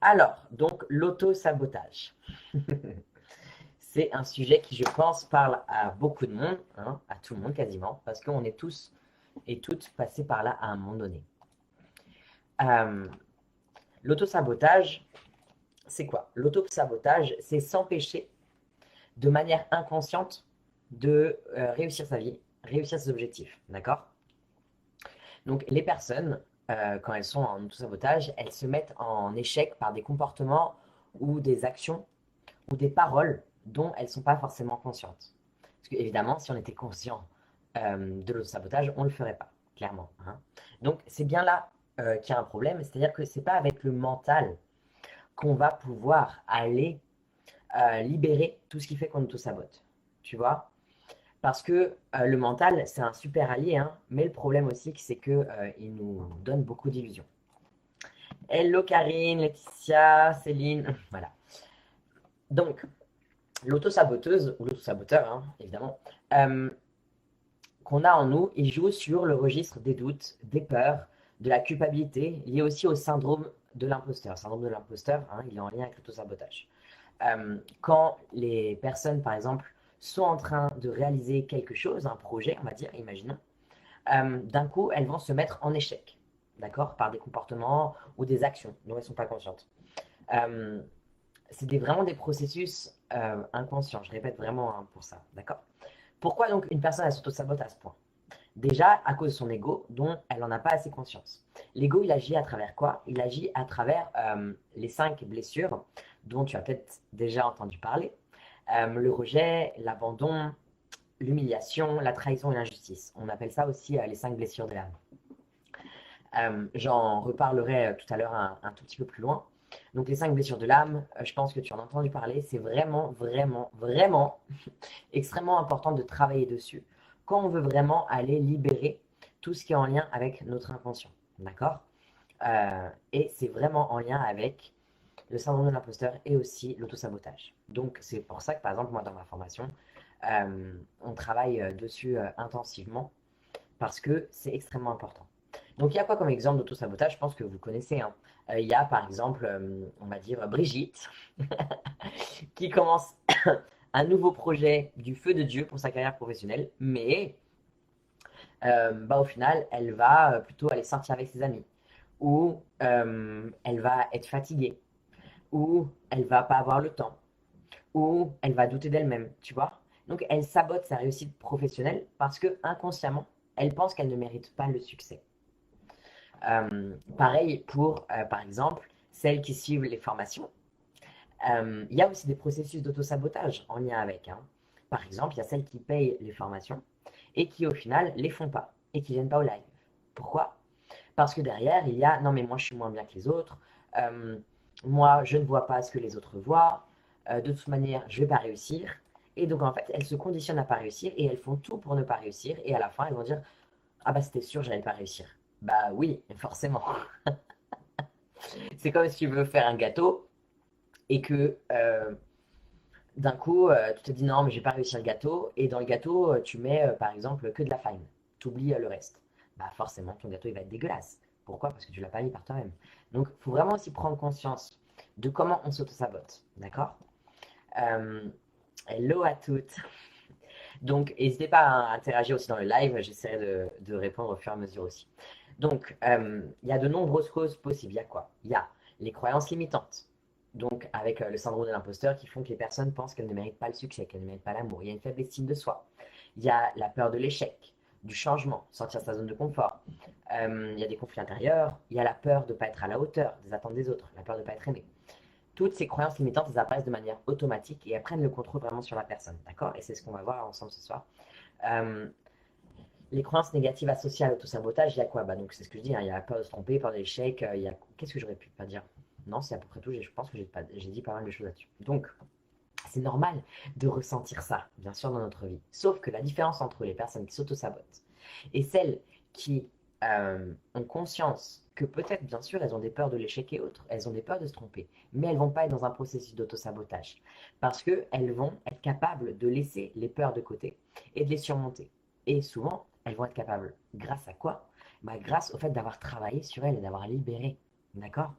Alors, donc l'auto-sabotage. C'est un sujet qui, je pense, parle à beaucoup de monde, hein, à tout le monde quasiment, parce qu'on est tous et toutes passés par là à un moment donné. Euh, L'auto-sabotage, c'est quoi? L'auto-sabotage, c'est s'empêcher de manière inconsciente de réussir sa vie, réussir ses objectifs, d'accord? Donc les personnes, quand elles sont en auto-sabotage, elles se mettent en échec par des comportements ou des actions ou des paroles dont elles ne sont pas forcément conscientes. Parce qu'évidemment, si on était conscient de l'auto-sabotage, on ne le ferait pas, clairement, hein. Donc c'est bien là qu'il y a un problème, c'est-à-dire que ce n'est pas avec le mental qu'on va pouvoir aller libérer tout ce qui fait qu'on auto-sabote. Tu vois? Parce que le mental, c'est un super allié, hein, mais le problème aussi, c'est qu'il il nous donne beaucoup d'illusions. Hello Karine, Laetitia, Céline, voilà. Donc, l'auto-saboteuse, ou l'auto-saboteur, hein, évidemment, euh, qu'on a en nous, il joue sur le registre des doutes, des peurs, de la culpabilité, lié aussi au syndrome de l'imposteur. Le syndrome de l'imposteur, hein, il est en lien avec l'auto-sabotage. Quand les personnes, par exemple, sont en train de réaliser quelque chose, un projet, on va dire, imaginons, d'un coup, elles vont se mettre en échec, d'accord, par des comportements ou des actions dont elles ne sont pas conscientes. Euh, c'est vraiment des processus inconscients, je répète vraiment hein, pour ça, d'accord. Pourquoi donc une personne elle s'auto-sabote à ce point? Déjà à cause de son ego dont elle n'en a pas assez conscience. L'ego, il agit à travers quoi? Il agit à travers les 5 blessures dont tu as peut-être déjà entendu parler. Le rejet, l'abandon, l'humiliation, la trahison et l'injustice. On appelle ça aussi les 5 blessures de l'âme. J'en reparlerai tout à l'heure un tout petit peu plus loin. Donc les 5 blessures de l'âme, je pense que tu en as entendu parler, c'est vraiment, vraiment, vraiment extrêmement important de travailler dessus quand on veut vraiment aller libérer tout ce qui est en lien avec notre inconscient. D'accord? Et c'est vraiment en lien avec le syndrome de l'imposteur et aussi l'autosabotage. Donc c'est pour ça que par exemple moi dans ma formation, on travaille dessus intensivement parce que c'est extrêmement important. Donc il y a quoi comme exemple d'autosabotage? Je pense que vous connaissez, hein. Il y a par exemple, on va dire Brigitte, qui commence un nouveau projet du feu de Dieu pour sa carrière professionnelle, mais bah, au final, elle va plutôt aller sortir avec ses amis, ou elle va être fatiguée, ou elle va pas avoir le temps, ou elle va douter d'elle-même, tu vois. Donc elle sabote sa réussite professionnelle parce que inconsciemment, elle pense qu'elle ne mérite pas le succès. Pareil pour, par exemple, celles qui suivent les formations. Il y a aussi des processus d'auto-sabotage en lien avec, hein. Par exemple, il y a celles qui payent les formations et qui, au final, les font pas et qui viennent pas au live. Pourquoi? Parce que derrière, il y a non, mais moi, je suis moins bien que les autres. Euh, Moi, je ne vois pas ce que les autres voient. De toute manière, je vais pas réussir. Et donc, en fait, elles se conditionnent à pas réussir et elles font tout pour ne pas réussir. Et à la fin, elles vont dire ah bah, c'était sûr, j'allais pas réussir. Bah oui, forcément. C'est comme si tu veux faire un gâteau et que d'un coup, tu te dis non, mais je vais pas réussir le gâteau. Et dans le gâteau, tu mets par exemple que de la farine. Tu oublies le reste. Bah forcément, ton gâteau il va être dégueulasse. Pourquoi? Parce que tu l'as pas mis par toi-même. Donc, il faut vraiment aussi prendre conscience de comment on s'auto-sabote. D'accord? Euh, Hello à toutes. Donc, n'hésitez pas à interagir aussi dans le live. J'essaierai de répondre au fur et à mesure aussi. Donc, il y a de nombreuses causes possibles. Il y a quoi? Il y a les croyances limitantes. Donc, avec le syndrome de l'imposteur qui font que les personnes pensent qu'elles ne méritent pas le succès, qu'elles ne méritent pas l'amour. Il y a une faible estime de soi. Il y a la peur de l'échec, du changement, sortir de sa zone de confort. Il y a des conflits intérieurs. Il y a la peur de ne pas être à la hauteur des attentes des autres, la peur de ne pas être aimé. Toutes ces croyances limitantes, elles apparaissent de manière automatique et elles prennent le contrôle vraiment sur la personne. D'accord? Et c'est ce qu'on va voir ensemble ce soir. Euh, les croyances négatives associées à l'autosabotage, il y a quoi? Bah, donc, c'est ce que je dis, hein, il y a la peur de se tromper, peur de l'échec, il y a... Qu'est-ce que j'aurais pu pas dire? Non, c'est à peu près tout, je pense que j'ai dit pas mal de choses là-dessus. Donc, c'est normal de ressentir ça, bien sûr, dans notre vie. Sauf que la différence entre les personnes qui s'autosabotent et celles qui ont conscience que peut-être, bien sûr, elles ont des peurs de l'échec et autres, elles ont des peurs de se tromper, mais elles vont pas être dans un processus d'autosabotage parce qu'elles vont être capables de laisser les peurs de côté et de les surmonter. Et souvent, elles vont être capables, grâce à quoi? Bah, grâce au fait d'avoir travaillé sur elles et d'avoir libéré. D'accord?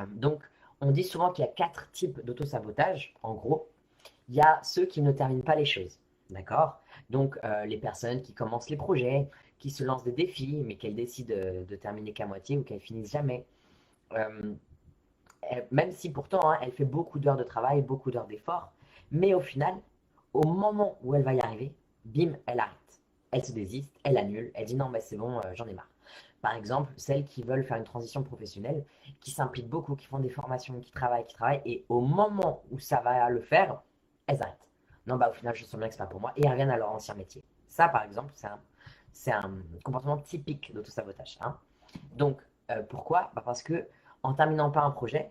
Donc, On dit souvent qu'il y a 4 types d'auto-sabotage, en gros. Il y a ceux qui ne terminent pas les choses, d'accord? Donc, les personnes qui commencent les projets, qui se lancent des défis, mais qu'elles décident de terminer qu'à moitié ou qu'elles finissent jamais. Euh, Même si pourtant, hein, elle fait beaucoup d'heures de travail, beaucoup d'heures d'efforts, mais au final, au moment où elle va y arriver, bim, elle arrête. Elle se désiste, elle annule, elle dit non, mais c'est bon, j'en ai marre. Par exemple, celles qui veulent faire une transition professionnelle, qui s'impliquent beaucoup, qui font des formations, qui travaillent, et au moment où ça va le faire, elles arrêtent. Non, bah au final, je sens bien que c'est pas pour moi, et elles reviennent à leur ancien métier. Ça, par exemple, c'est un comportement typique d'autosabotage. Hein. Donc, pourquoi? Bah parce que en terminant pas un projet,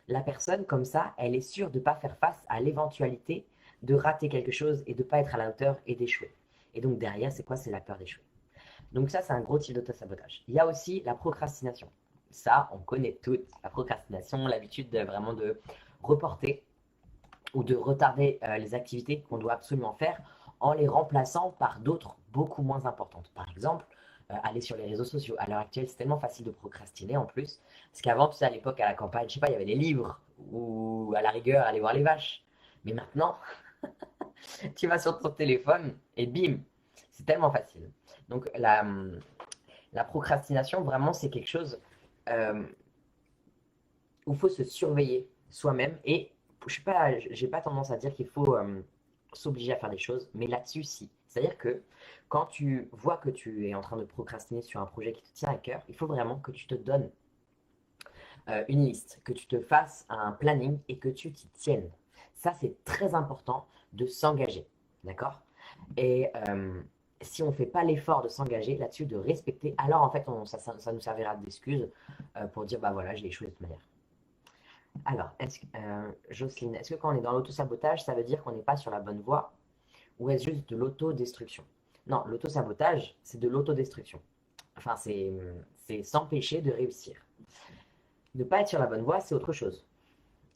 la personne, comme ça, elle est sûre de ne pas faire face à l'éventualité de rater quelque chose et de ne pas être à la hauteur et d'échouer. Et donc derrière, c'est quoi? C'est la peur d'échouer. Donc ça, c'est un gros type d'auto-sabotage. Il y a aussi la procrastination. Ça, on connaît toutes. La procrastination, l'habitude vraiment de reporter ou de retarder les activités qu'on doit absolument faire en les remplaçant par d'autres beaucoup moins importantes. Par exemple, aller sur les réseaux sociaux. À l'heure actuelle, c'est tellement facile de procrastiner en plus. Parce qu'avant, tu sais, à l'époque, à la campagne, je sais pas, il y avait les livres ou à la rigueur, aller voir les vaches. Mais maintenant, tu vas sur ton téléphone et bim, c'est tellement facile. Donc la procrastination, vraiment, c'est quelque chose euh, où il faut se surveiller soi-même. Et je sais pas, j'ai pas tendance à dire qu'il faut s'obliger à faire des choses, mais là-dessus, si. C'est-à-dire que quand tu vois que tu es en train de procrastiner sur un projet qui te tient à cœur, il faut vraiment que tu te donnes une liste, que tu te fasses un planning et que tu t'y tiennes. Ça, c'est très important de s'engager. D'accord? Et si on ne fait pas l'effort de s'engager là-dessus, de respecter, alors en fait, ça nous servira d'excuse pour dire, bah voilà, j'ai échoué de toute manière. Alors, Jocelyne, est-ce que quand on est dans l'autosabotage, ça veut dire qu'on n'est pas sur la bonne voie ou est-ce juste de l'autodestruction? Non, l'autosabotage, c'est de l'autodestruction. Enfin, c'est s'empêcher de réussir. Ne pas être sur la bonne voie, c'est autre chose.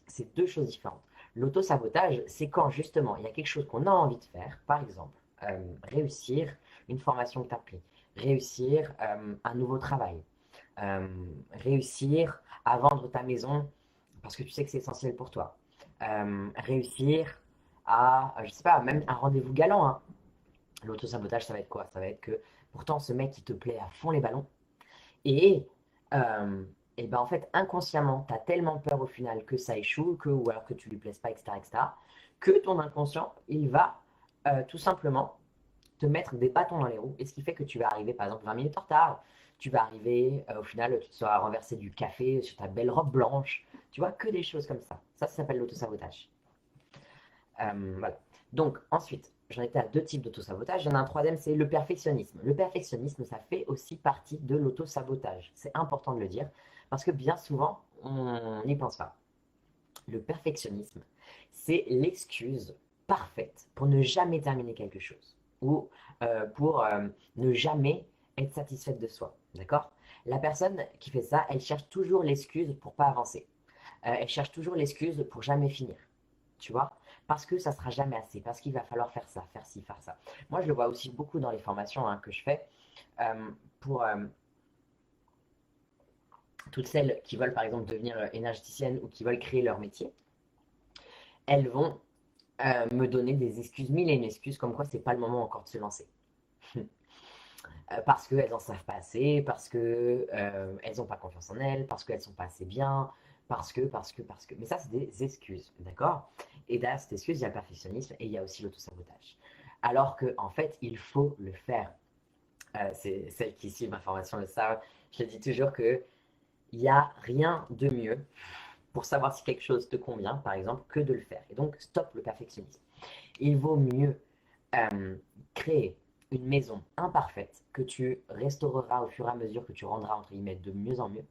C'est deux choses différentes. L'autosabotage, c'est quand justement il y a quelque chose qu'on a envie de faire, par exemple, réussir une formation que tu as pris, réussir un nouveau travail, euh, réussir à vendre ta maison parce que tu sais que c'est essentiel pour toi. Réussir à, je sais pas, même un rendez-vous galant. Hein. L'autosabotage, ça va être quoi? Ça va être que pourtant ce mec qui te plaît à fond les ballons et, et ben en fait inconsciemment, tu as tellement peur au final que ça échoue, ou alors que tu lui plaises pas, etc., que ton inconscient, il va tout simplement te mettre des bâtons dans les roues, et ce qui fait que tu vas arriver par exemple 20 minutes en retard, tu vas arriver, au final, tu te seras renversé du café sur ta belle robe blanche, tu vois, que des choses comme ça. Ça s'appelle l'autosabotage. Voilà. Donc, ensuite, j'en étais à deux types d'autosabotage. Il y en a un troisième, c'est le perfectionnisme. Le perfectionnisme, ça fait aussi partie de l'autosabotage. C'est important de le dire, parce que bien souvent, on n'y pense pas. Le perfectionnisme, c'est l'excuse parfaite pour ne jamais terminer quelque chose ou pour ne jamais être satisfaite de soi. D'accord? La personne qui fait ça, elle cherche toujours l'excuse pour pas avancer. Elle cherche toujours l'excuse pour jamais finir. Tu vois? Parce que ça sera jamais assez, parce qu'il va falloir faire ça, faire ci, faire ça. Moi, je le vois aussi beaucoup dans les formations hein, que je fais pour toutes celles qui veulent par exemple devenir énergéticiennes ou qui veulent créer leur métier. Elles vont me donner des excuses, mille et une excuses, comme quoi c'est pas le moment encore de se lancer. Parce qu'elles n'en savent pas assez, parce qu'elles n'ont pas confiance en elles, parce qu'elles sont pas assez bien, parce que. Mais ça, c'est des excuses, d'accord? Et derrière cette excuse, il y a le perfectionnisme et il y a aussi l'autosabotage. Alors qu'en fait, il faut le faire. C'est celles qui suivent ma formation le savent. Je le dis toujours que il n'y a rien de mieux pour savoir si quelque chose te convient, par exemple, que de le faire. Et donc, stop le perfectionnisme. Il vaut mieux créer une maison imparfaite que tu restaureras au fur et à mesure que tu rendras entre guillemets de mieux en mieux,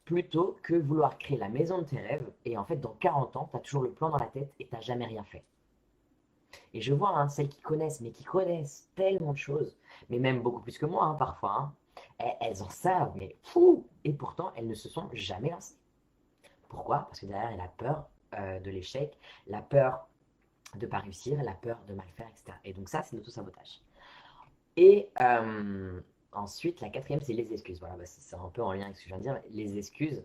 plutôt que vouloir créer la maison de tes rêves et en fait dans 40 ans, tu as toujours le plan dans la tête et tu n'as jamais rien fait. Et je vois hein, celles qui connaissent, mais qui connaissent tellement de choses, mais même beaucoup plus que moi hein, parfois, hein, elles en savent, mais fou. Et pourtant, elles ne se sont jamais lancées. Pourquoi? Parce que derrière, il y a la peur de l'échec, la peur de ne pas réussir, la peur de mal faire, etc. Et donc ça, c'est l'auto-sabotage. Et ensuite, la quatrième, c'est les excuses. Voilà, bah, c'est un peu en lien avec ce que je viens de dire. Les excuses,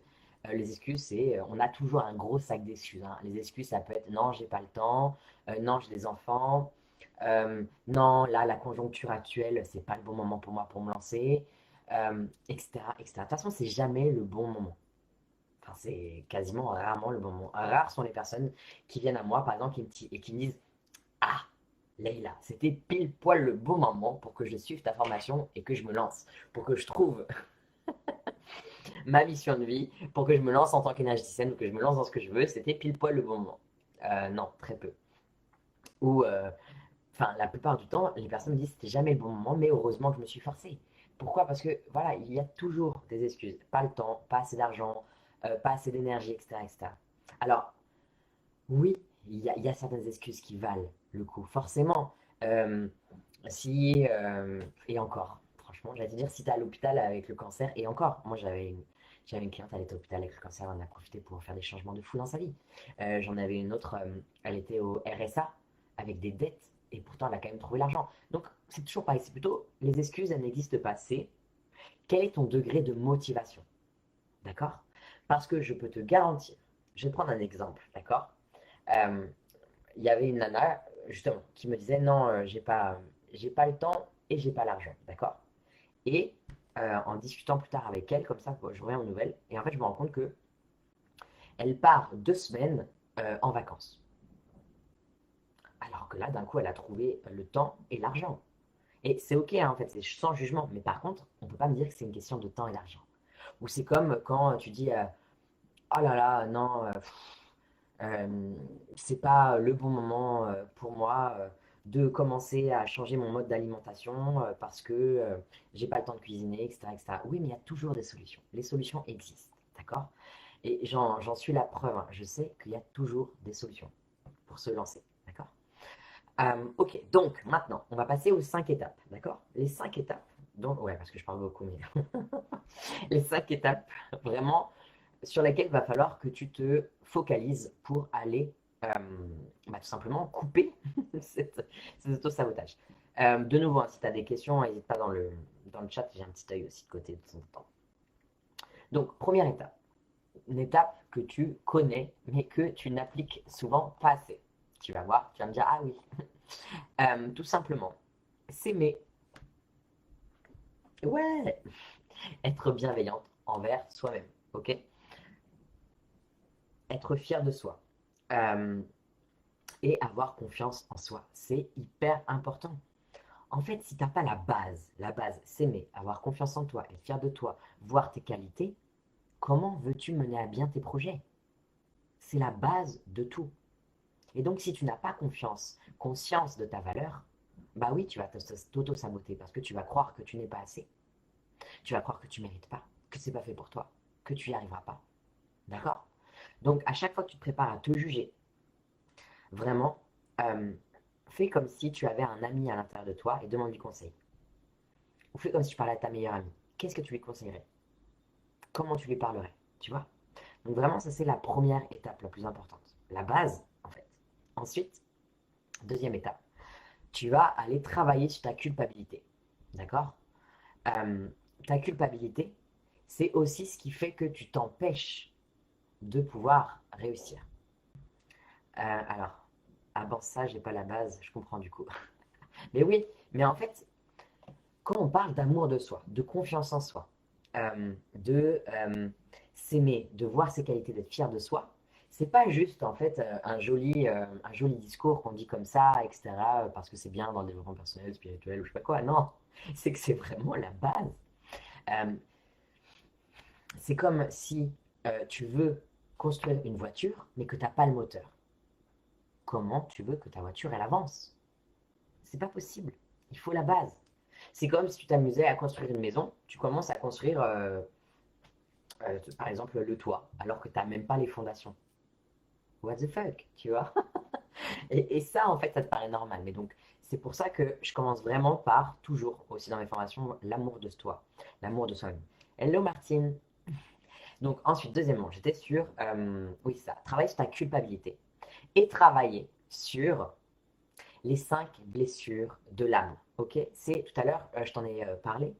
Les excuses, c'est, on a toujours un gros sac d'excuses, hein. Les excuses, ça peut être non, j'ai pas le temps, non, j'ai des enfants, non, là, la conjoncture actuelle, c'est pas le bon moment pour moi pour me lancer, etc., etc. De toute façon, c'est jamais le bon moment. Enfin, c'est quasiment rarement le bon moment. Rares sont les personnes qui viennent à moi, par exemple, et qui me disent, ah, Leïla, c'était pile poil le bon moment pour que je suive ta formation et que je me lance, pour que je trouve ma mission de vie, pour que je me lance en tant qu'énergéticienne ou que je me lance dans ce que je veux, c'était pile poil le bon moment. Non, très peu. Ou, enfin, la plupart du temps, les personnes me disent c'était jamais le bon moment, mais heureusement que je me suis forcé. Pourquoi? Parce que voilà, il y a toujours des excuses. Pas le temps, pas assez d'argent, pas assez d'énergie, etc., etc. Alors, oui, il y a certaines excuses qui valent le coup, forcément. Euh, si, et encore, franchement, j'allais te dire, si tu es à l'hôpital avec le cancer, et encore, moi j'avais une cliente, elle était à l'hôpital avec le cancer, on a profité pour faire des changements de fou dans sa vie. J'en avais une autre, elle était au RSA avec des dettes, et pourtant elle a quand même trouvé l'argent. Donc c'est toujours pareil, c'est plutôt, les excuses, elles n'existent pas, c'est quel est ton degré de motivation, d'accord? Parce que je peux te garantir, je vais prendre un exemple, d'accord? Euh, il y avait une nana, justement, qui me disait non, j'ai pas le temps et j'ai pas l'argent, d'accord? Et en discutant plus tard avec elle, comme ça, je reviens aux nouvelles, et en fait, je me rends compte que elle part 2 semaines en vacances. Alors que là, d'un coup, elle a trouvé le temps et l'argent. Et c'est ok, hein, en fait, c'est sans jugement. Mais par contre, on peut pas me dire que c'est une question de temps et d'argent. Ou c'est comme quand tu dis oh là là, non, euh, c'est pas le bon moment pour moi de commencer à changer mon mode d'alimentation parce que j'ai pas le temps de cuisiner, etc., etc. Oui, mais il y a toujours des solutions. Les solutions existent, d'accord? Et j'en suis la preuve, hein. Je sais qu'il y a toujours des solutions pour se lancer, d'accord? Ok, donc maintenant, on va passer aux 5 étapes, d'accord? Les 5 étapes, donc, ouais, parce que je parle beaucoup, mais les 5 étapes, vraiment, sur lesquelles il va falloir que tu te focalises pour aller tout simplement couper cet auto-sabotage. De nouveau, hein, si tu as des questions, n'hésite pas dans le chat, j'ai un petit œil aussi de côté de temps en temps. Donc, première étape, une étape que tu connais, mais que tu n'appliques souvent pas assez. Tu vas voir, tu vas me dire, ah oui, tout simplement, s'aimer, ouais, être bienveillante envers soi-même, ok? Être fier de soi. Euh, et avoir confiance en soi. C'est hyper important. En fait, si tu n'as pas la base, s'aimer, avoir confiance en toi, être fier de toi, voir tes qualités, comment veux-tu mener à bien tes projets? C'est la base de tout. Et donc, si tu n'as pas confiance, conscience de ta valeur, bah oui, tu vas t'auto-saboter parce que tu vas croire que tu n'es pas assez. Tu vas croire que tu ne mérites pas, que c'est pas fait pour toi, que tu n'y arriveras pas. D'accord? Donc, à chaque fois que tu te prépares à te juger, vraiment, euh, fais comme si tu avais un ami à l'intérieur de toi et demande du conseil. Ou fais comme si tu parlais à ta meilleure amie. Qu'est-ce que tu lui conseillerais? Comment tu lui parlerais? Tu vois? Donc vraiment, ça c'est la première étape la plus importante. La base, en fait. Ensuite, deuxième étape, tu vas aller travailler sur ta culpabilité. D'accord? Euh, Ta culpabilité, c'est aussi ce qui fait que tu t'empêches de pouvoir réussir. Alors, avant ça, j'ai pas la base, je comprends du coup. Mais oui, mais en fait, quand on parle d'amour de soi, de confiance en soi, de s'aimer, de voir ses qualités, d'être fier de soi, c'est pas juste en fait un joli discours qu'on dit comme ça, etc., parce que c'est bien dans le développement personnel, spirituel ou je sais pas quoi. Non, c'est que c'est vraiment la base. Euh, c'est comme si tu veux construire une voiture, mais que tu n'as pas le moteur. Comment tu veux que ta voiture elle avance? C'est pas possible. Il faut la base. C'est comme si tu t'amusais à construire une maison, tu commences à construire, par exemple, le toit, alors que tu n'as même pas les fondations. What the fuck, tu vois? Et ça, en fait, ça te paraît normal. Mais donc, c'est pour ça que je commence vraiment par, toujours, aussi dans mes formations, l'amour de soi, l'amour de soi-même. Hello Martine. Donc, ensuite, deuxièmement, j'étais sur, oui, ça, travailler sur ta culpabilité et travailler sur les 5 blessures de l'âme. Ok, c'est tout à l'heure, je t'en ai parlé.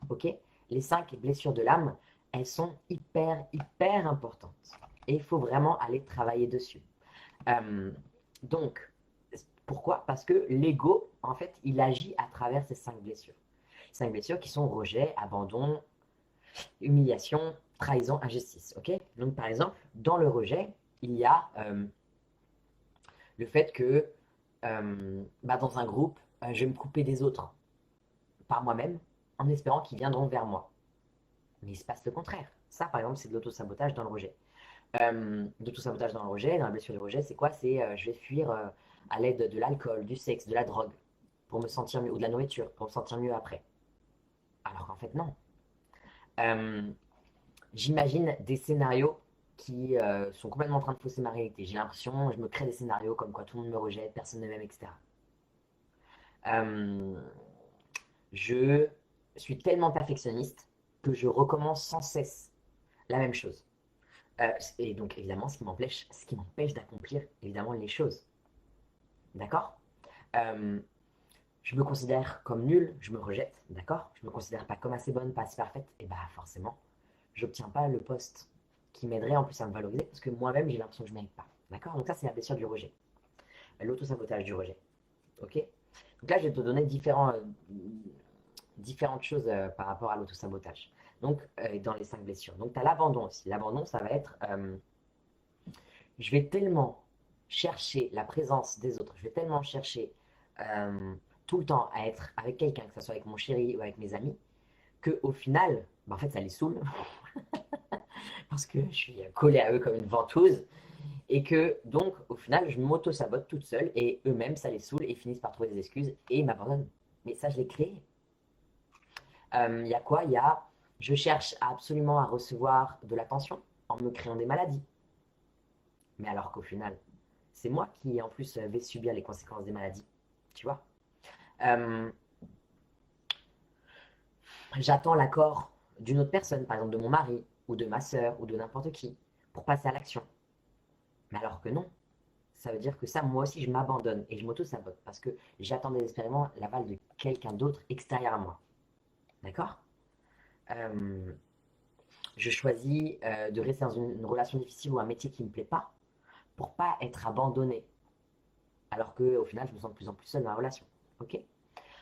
Ok, les 5 blessures de l'âme. elles sont hyper, hyper importantes. Et il faut vraiment aller travailler dessus. Euh, donc, pourquoi? Parce que l'ego, en fait, il agit à travers ces 5 blessures. 5 blessures qui sont rejet, abandon, humiliation, trahison, injustice. Ok. Donc, par exemple, dans le rejet, il y a le fait que dans un groupe, je vais me couper des autres par moi-même en espérant qu'ils viendront vers moi. Mais il se passe le contraire. Ça, par exemple, c'est de l'autosabotage dans le rejet. L'autosabotage dans le rejet, dans la blessure du rejet, c'est quoi? C'est je vais fuir à l'aide de l'alcool, du sexe, de la drogue, pour me sentir mieux, ou de la nourriture, pour me sentir mieux après. Alors qu'en fait, non. Euh, J'imagine des scénarios qui sont complètement en train de fausser ma réalité. J'ai l'impression, je me crée des scénarios comme quoi tout le monde me rejette, personne ne m'aime, etc. Euh, je suis tellement perfectionniste que je recommence sans cesse la même chose. Et donc, évidemment, ce qui m'empêche d'accomplir, évidemment, les choses. D'accord? Euh, je me considère comme nulle, je me rejette, d'accord? Je me considère pas comme assez bonne, pas assez parfaite, et bah forcément, j'obtiens pas le poste qui m'aiderait en plus à me valoriser parce que moi-même j'ai l'impression que je ne mérite pas. D'accord? Donc ça c'est la blessure du rejet, l'autosabotage du rejet. Ok? Donc là je vais te donner différentes choses par rapport à l'autosabotage. Donc dans les 5 blessures. Donc tu as l'abandon aussi. L'abandon ça va être je vais tellement chercher la présence des autres, je vais tellement chercher tout le temps à être avec quelqu'un, que ce soit avec mon chéri ou avec mes amis, que au final, en fait ça les saoule parce que je suis collé à eux comme une ventouse. Et que donc, au final, je m'auto-sabote toute seule et eux-mêmes, ça les saoule et finissent par trouver des excuses et m'abandonnent. Mais ça, je l'ai créé. Il y a quoi? Il y a, je cherche absolument à recevoir de l'attention en me créant des maladies. Mais alors qu'au final, c'est moi qui, en plus, vais subir les conséquences des maladies. Tu vois? Euh, J'attends l'accord d'une autre personne, par exemple de mon mari ou de ma sœur ou de n'importe qui, pour passer à l'action. Mais alors que non, ça veut dire que ça, moi aussi, je m'abandonne et je m'auto-sabote parce que j'attends désespérément l'aval de quelqu'un d'autre extérieur à moi. D'accord? Euh, je choisis de rester dans une relation difficile ou un métier qui ne me plaît pas pour pas être abandonné. Alors qu'au final, je me sens de plus en plus seul dans la relation. Ok?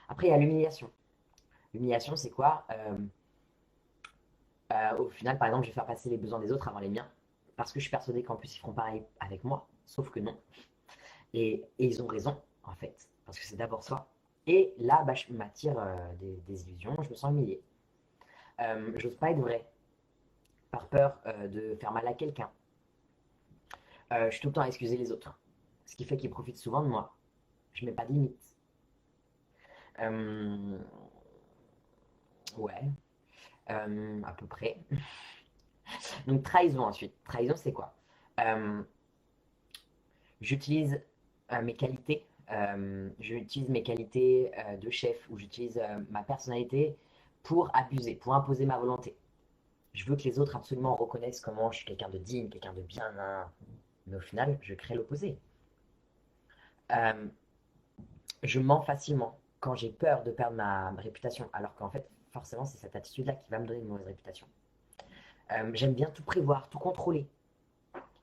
Après, il y a l'humiliation. L'humiliation, c'est quoi? Au final, par exemple, je vais faire passer les besoins des autres avant les miens parce que je suis persuadé qu'en plus, ils feront pareil avec moi. Sauf que non. Et ils ont raison, en fait, parce que c'est d'abord soi. Et là, je m'attire des illusions, je me sens humilié. J'ose pas être vrai, par peur de faire mal à quelqu'un. Je suis tout le temps à excuser les autres, ce qui fait qu'ils profitent souvent de moi. Je mets pas de limite. Euh, ouais, à peu près. Donc trahison ensuite. Trahison, c'est quoi? Euh, J'utilise mes qualités de chef ou j'utilise ma personnalité pour abuser, pour imposer ma volonté. Je veux que les autres absolument reconnaissent comment je suis quelqu'un de digne, quelqu'un de bien, hein. Mais au final, je crée l'opposé. Euh, je mens facilement quand j'ai peur de perdre ma réputation, alors qu'en fait, forcément, c'est cette attitude-là qui va me donner une mauvaise réputation. J'aime bien tout prévoir, tout contrôler,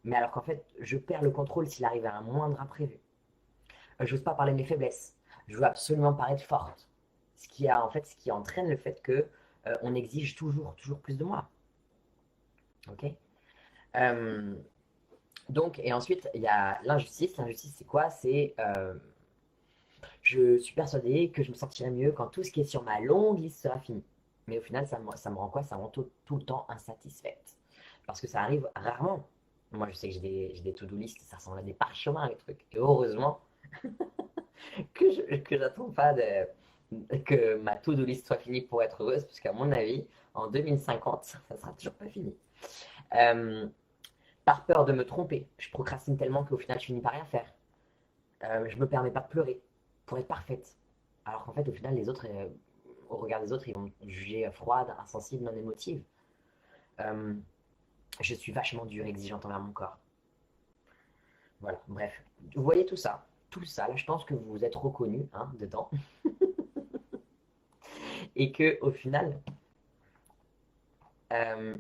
mais alors qu'en fait, je perds le contrôle s'il arrive à un moindre imprévu. Je n'ose pas parler de mes faiblesses. Je veux absolument paraître forte. Ce qui entraîne le fait que on exige toujours, toujours plus de moi. Ok. Euh, donc, et ensuite, il y a l'injustice. L'injustice, c'est quoi? C'est je suis persuadé que je me sentirai mieux quand tout ce qui est sur ma longue liste sera fini. Mais au final, ça me rend quoi? Ça me rend tout le temps insatisfaite. Parce que ça arrive rarement. Moi, je sais que j'ai des to-do list, ça ressemble à des parchemins, les trucs. Et heureusement que j'attends pas que ma to-do list soit finie pour être heureuse, parce qu'à mon avis, en 2050, ça sera toujours pas fini. Euh, Par peur de me tromper, je procrastine tellement qu'au final, je finis par rien faire. Je me permets pas de pleurer pour être parfaite. Alors qu'en fait, au final, au regard des autres, ils vont me juger froide, insensible, non émotive. Euh, je suis vachement dure, exigeante envers mon corps. Voilà, bref. Vous voyez tout ça. Tout ça, là, je pense que vous vous êtes reconnu hein, dedans. Et que au final, euh,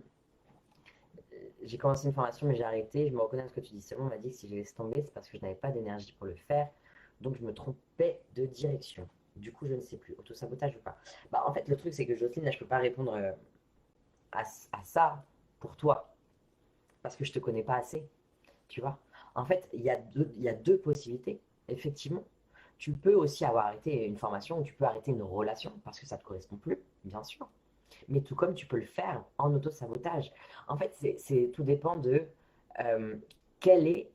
j'ai commencé une formation, mais j'ai arrêté. Je me reconnais dans ce que tu dis. Seulement, on m'a dit que si je laisse tomber, c'est parce que je n'avais pas d'énergie pour le faire. Donc, je me trompais de direction. Du coup, je ne sais plus. Autosabotage ou pas? Bah, en fait, le truc, c'est que Jocelyne, là, je peux pas répondre à, à ça pour toi. Parce que je te connais pas assez. Tu vois? En fait, il y a deux possibilités. Effectivement, tu peux aussi avoir arrêté une formation ou tu peux arrêter une relation parce que ça ne te correspond plus, bien sûr. Mais tout comme tu peux le faire en auto-sabotage. En fait, tout dépend de euh, quel est.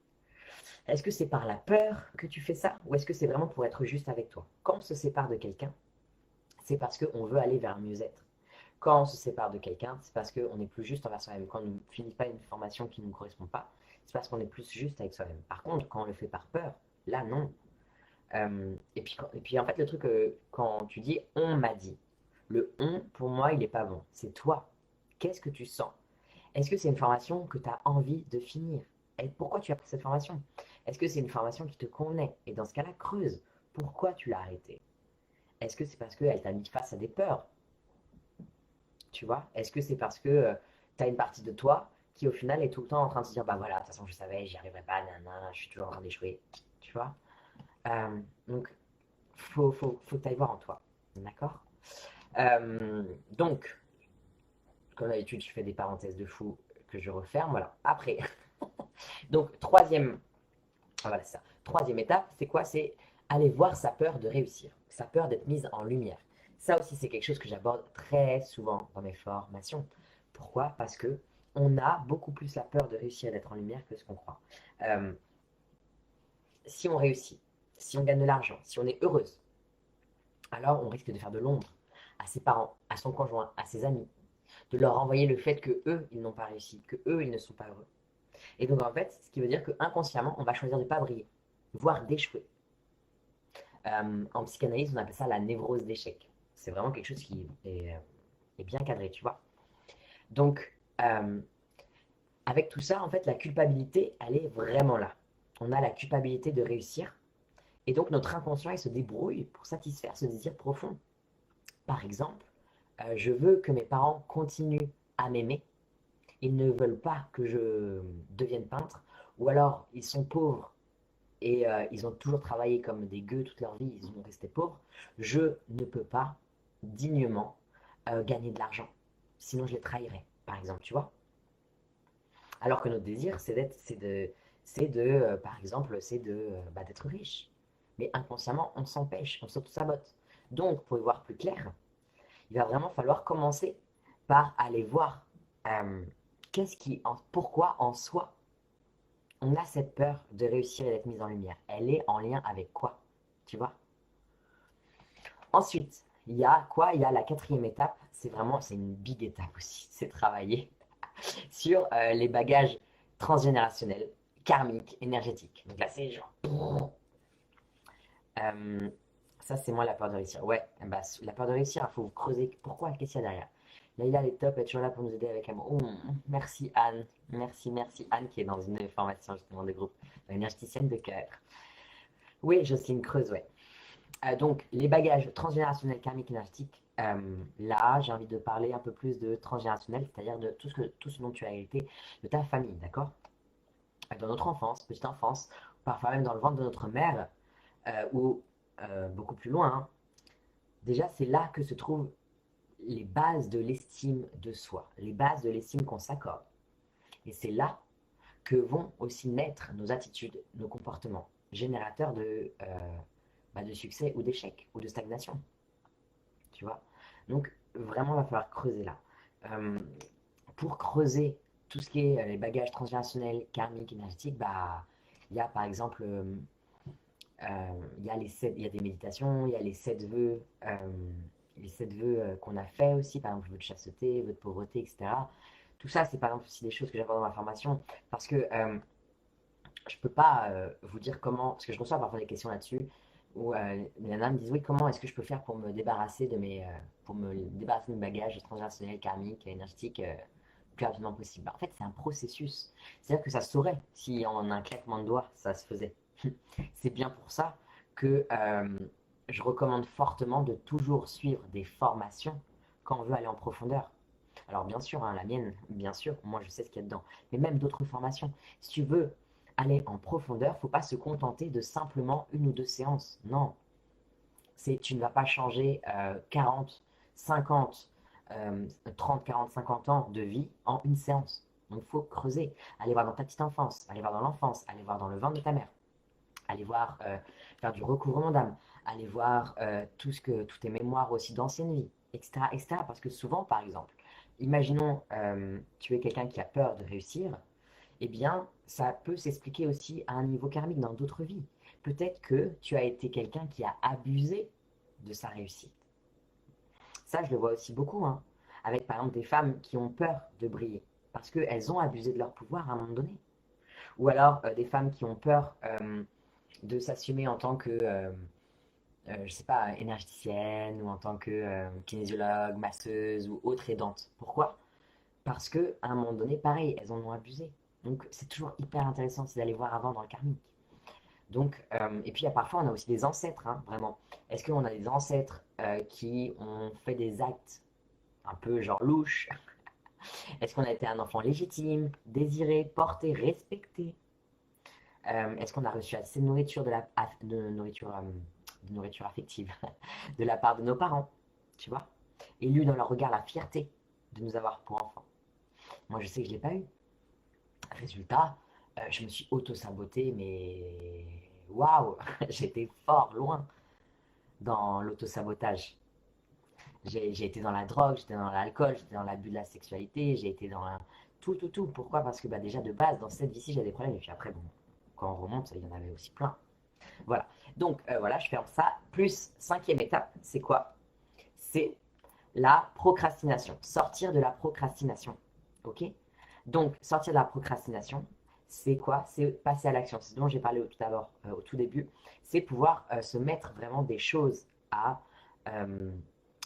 Est-ce que c'est par la peur que tu fais ça ou est-ce que c'est vraiment pour être juste avec toi? Quand on se sépare de quelqu'un, c'est parce qu'on veut aller vers un mieux-être. Quand on se sépare de quelqu'un, c'est parce qu'on est plus juste envers soi-même. Quand on ne finit pas une formation qui ne nous correspond pas, c'est parce qu'on est plus juste avec soi-même. Par contre, quand on le fait par peur, là, non. Et puis en fait, le truc, quand tu dis on m'a dit, le on, pour moi, il n'est pas bon. C'est toi. Qu'est-ce que tu sens? Est-ce que c'est une formation que tu as envie de finir? Et pourquoi tu as pris cette formation? Est-ce que c'est une formation qui te convenait? Et dans ce cas-là, creuse. Pourquoi tu l'as arrêtée? Est-ce que c'est parce qu'elle t'a mis face à des peurs? Tu vois? Est-ce que c'est parce que tu as une partie de toi qui, au final, est tout le temps en train de se dire, bah voilà, de toute façon, je savais, j'y arriverai pas, nanana, je suis toujours en train d'échouer. Tu vois? Donc, faut que tu ailles voir en toi. D'accord? Donc, comme d'habitude, je fais des parenthèses de fou que je referme. Voilà. Après, donc, voilà ça. Troisième étape, c'est quoi? C'est aller voir sa peur de réussir, sa peur d'être mise en lumière. Ça aussi, c'est quelque chose que j'aborde très souvent dans mes formations. Pourquoi? Parce que on a beaucoup plus la peur de réussir et d'être en lumière que ce qu'on croit. Euh, si on réussit, si on gagne de l'argent, si on est heureuse, alors on risque de faire de l'ombre à ses parents, à son conjoint, à ses amis, de leur envoyer le fait que eux, ils n'ont pas réussi, que eux, ils ne sont pas heureux. Et donc en fait, ce qui veut dire que inconsciemment, on va choisir de ne pas briller, voire d'échouer. En psychanalyse, on appelle ça la névrose d'échec. C'est vraiment quelque chose qui est bien cadré, tu vois. Donc, avec tout ça, en fait, la culpabilité, elle est vraiment là. On a la culpabilité de réussir. Et donc, notre inconscient, il se débrouille pour satisfaire ce désir profond. Par exemple, je veux que mes parents continuent à m'aimer. Ils ne veulent pas que je devienne peintre. Ou alors, ils sont pauvres et ils ont toujours travaillé comme des gueux toute leur vie, ils ont resté pauvres. Je ne peux pas dignement gagner de l'argent. Sinon, je les trahirais, par exemple, tu vois. Alors que notre désir, par exemple, c'est d'être riche. Mais inconsciemment, on s'empêche, on s'auto-sabote. Donc, pour y voir plus clair, il va vraiment falloir commencer par aller voir euh, pourquoi en soi on a cette peur de réussir et d'être mise en lumière. Elle est en lien avec quoi? Tu vois? Ensuite, il y a quoi? Il y a la quatrième étape. C'est une big étape aussi. C'est travailler sur les bagages transgénérationnels, karmiques, énergétiques. Donc là, c'est genre. Euh, Ça, c'est moi la peur de réussir. Ouais, bah, la peur de réussir, il faut creuser pourquoi, qu'est-ce qu'il y a derrière. Laïla, elle est top, elle est toujours là pour nous aider avec amour. Oh, merci Anne, merci Anne qui est dans une formation justement de groupe, énergéticienne de cœur. Oui, Jocelyne Creuse, ouais. Donc, les bagages transgénérationnels karmiques énergétiques, là, j'ai envie de parler un peu plus de transgénérationnel, c'est-à-dire de tout ce dont tu as hérité de ta famille, d'accord? Dans notre enfance, petite enfance, parfois même dans le ventre de notre mère, ou beaucoup plus loin, hein. Déjà, c'est là que se trouvent les bases de l'estime de soi, les bases de l'estime qu'on s'accorde. Et c'est là que vont aussi naître nos attitudes, nos comportements, générateurs de succès ou d'échec ou de stagnation. Tu vois? Donc, vraiment, il va falloir creuser là. Euh, pour creuser tout ce qui est les bagages transgénérationnels, karmiques, énergétiques, bah, il y a par exemple, il y a des méditations, il y a les 7 vœux qu'on a fait aussi, par exemple, vœu de chasteté, vœu de pauvreté, etc. Tout ça, c'est par exemple aussi des choses que j'apprends dans ma formation, parce que je peux pas vous dire comment, parce que je reçois parfois des questions là-dessus, où les nanas me disent oui, comment est-ce que je peux faire pour me débarrasser de mes bagages transgénérationnels, karmiques, énergétiques le plus rapidement possible. Bah, en fait, c'est un processus. C'est-à-dire que ça se saurait si en un claquement de doigts, ça se faisait. C'est bien pour ça que je recommande fortement de toujours suivre des formations quand on veut aller en profondeur. Alors bien sûr, hein, la mienne, bien sûr, moi je sais ce qu'il y a dedans. Mais même d'autres formations. Si tu veux aller en profondeur, faut pas se contenter de simplement une ou deux séances. Non, tu ne vas pas changer 40, 50, 30, 40, 50 ans de vie en une séance. Donc il faut creuser, aller voir dans ta petite enfance, aller voir dans l'enfance, aller voir dans le ventre de ta mère, aller voir faire du recouvrement d'âme, aller voir toutes tes mémoires aussi d'anciennes vies, etc., etc. Parce que souvent, par exemple, imaginons tu es quelqu'un qui a peur de réussir, eh bien, ça peut s'expliquer aussi à un niveau karmique dans d'autres vies. Peut-être que tu as été quelqu'un qui a abusé de sa réussite. Ça, je le vois aussi beaucoup, hein, avec par exemple des femmes qui ont peur de briller parce qu'elles ont abusé de leur pouvoir à un moment donné. Ou alors des femmes qui ont peur de s'assumer en tant que, je sais pas, énergéticienne ou en tant que kinésiologue, masseuse ou autre aidante. Pourquoi? Parce qu'à un moment donné, pareil, elles en ont abusé. Donc c'est toujours hyper intéressant d'aller voir avant dans le karmique. Donc, et puis parfois on a aussi des ancêtres, hein, vraiment. Est-ce qu'on a des ancêtres qui ont fait des actes un peu genre louches? Est-ce qu'on a été un enfant légitime, désiré, porté, respecté? Est-ce qu'on a reçu assez de nourriture, de nourriture affective de la part de nos parents, tu vois? Et lu dans leur regard la fierté de nous avoir pour enfants. Moi, je sais que je ne l'ai pas eu. Résultat, je me suis auto-saboté, mais waouh, j'étais fort loin dans l'auto-sabotage. J'ai été dans la drogue, j'étais dans l'alcool, j'étais dans l'abus de la sexualité, j'ai été dans tout, tout, tout. Pourquoi? Parce que bah, déjà de base, dans cette vie-ci, j'ai des problèmes. Et puis après, bon, quand on remonte, il y en avait aussi plein. Voilà. Donc voilà, je ferme ça. Plus cinquième étape, c'est quoi? C'est la procrastination. Sortir de la procrastination. Ok? Donc, sortir de la procrastination, c'est quoi? C'est passer à l'action. C'est ce dont j'ai parlé tout d'abord, au tout début. C'est pouvoir se mettre vraiment des choses à euh,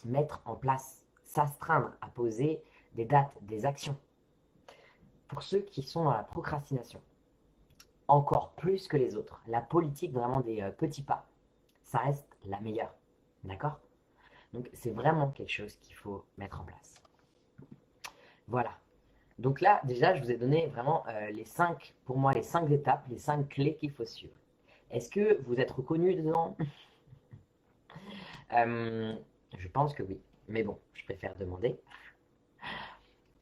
mettre en place, s'astreindre à poser des dates, des actions. Pour ceux qui sont dans la procrastination, encore plus que les autres, la politique vraiment des petits pas, ça reste la meilleure. D'accord? Donc, c'est vraiment quelque chose qu'il faut mettre en place. Voilà. Donc là, déjà, je vous ai donné vraiment les 5, pour moi, les 5 étapes, les 5 clés qu'il faut suivre. Est-ce que vous êtes reconnu dedans? Euh, je pense que oui. Mais bon, je préfère demander.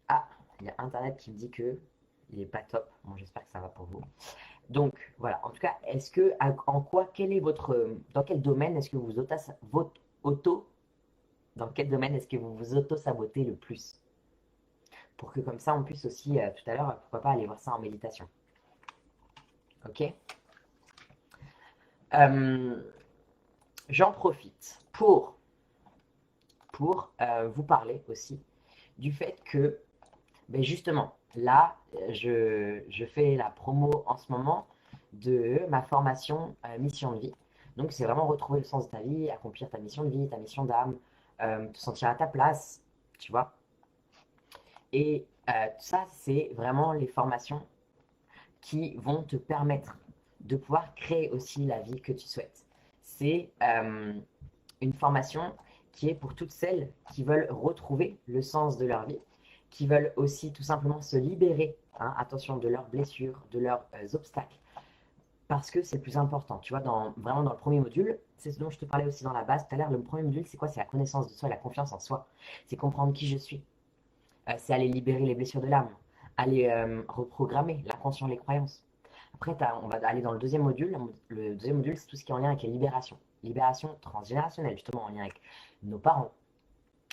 Ah, il y a Internet qui me dit que il n'est pas top. Bon, j'espère que ça va pour vous. Donc, voilà. En tout cas, est-ce que, en quoi, quel est votre, dans quel domaine est-ce que vous auto, dans quel domaine est-ce que vous vous auto-sabotez le plus? Pour que comme ça, on puisse aussi, tout à l'heure, pourquoi pas aller voir ça en méditation. Ok? Euh, J'en profite pour vous parler aussi du fait que, ben justement, là, je fais la promo en ce moment de ma formation Mission de vie. Donc, c'est vraiment retrouver le sens de ta vie, accomplir ta mission de vie, ta mission d'âme, te sentir à ta place, tu vois. Et ça, c'est vraiment les formations qui vont te permettre de pouvoir créer aussi la vie que tu souhaites. C'est une formation qui est pour toutes celles qui veulent retrouver le sens de leur vie, qui veulent aussi tout simplement se libérer, hein, attention, de leurs blessures, de leurs obstacles, parce que c'est le plus important. Tu vois, vraiment dans le premier module, c'est ce dont je te parlais aussi dans la base tout à l'heure, le premier module, c'est quoi? C'est la connaissance de soi et la confiance en soi. C'est comprendre qui je suis. C'est aller libérer les blessures de l'âme, aller reprogrammer l'inconscient, les croyances. Après, on va aller dans le deuxième module. Le deuxième module, c'est tout ce qui est en lien avec la libération. Libération transgénérationnelle, justement en lien avec nos parents,